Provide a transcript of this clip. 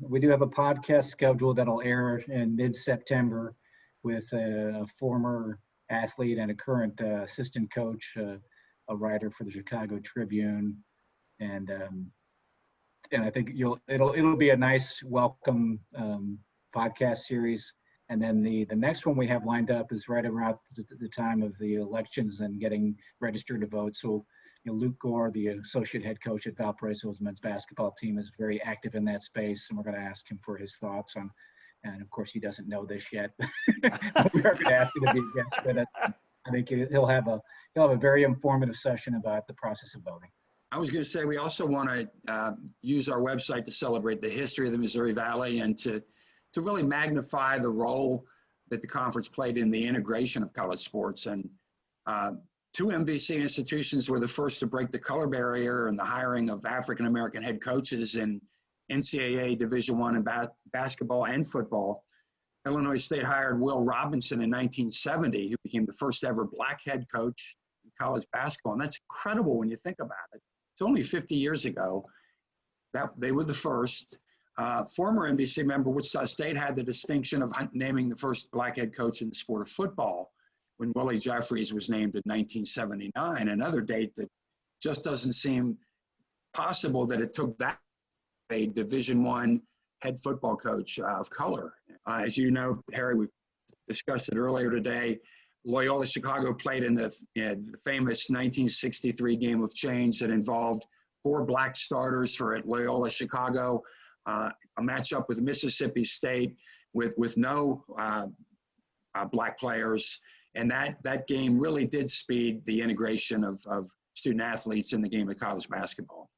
We do have a podcast schedule that'll air in mid-September with a former athlete and a current assistant coach, a writer for the Chicago Tribune, and I think it'll be a nice welcome podcast series. And then the next one we have lined up is right around the time of the elections and getting registered to vote. So, Luke Gore, the associate head coach at Valparaiso's men's basketball team, is very active in that space, and we're going to ask him for his thoughts on. And of course, he doesn't know this yet. We are going to ask him to be a guest, but I think he'll have a very informative session about the process of voting. I was going to say we also want to use our website to celebrate the history of the Missouri Valley and to really magnify the role that the conference played in the integration of college sports. And two MVC institutions were the first to break the color barrier and the hiring of African-American head coaches in NCAA Division I and basketball and football. Illinois State hired Will Robinson in 1970, who became the first ever black head coach in college basketball. And that's incredible when you think about it. It's only 50 years ago that they were the first. Former NBC member Wichita State had the distinction of naming the first black head coach in the sport of football when Willie Jeffries was named in 1979, another date that just doesn't seem possible that it took that a Division I head football coach of color. As you know, Harry, we've discussed it earlier today, Loyola Chicago played in the famous 1963 game of change that involved 4 black starters for Loyola Chicago, a matchup with Mississippi State with no black players. And that game really did speed the integration of student athletes in the game of college basketball.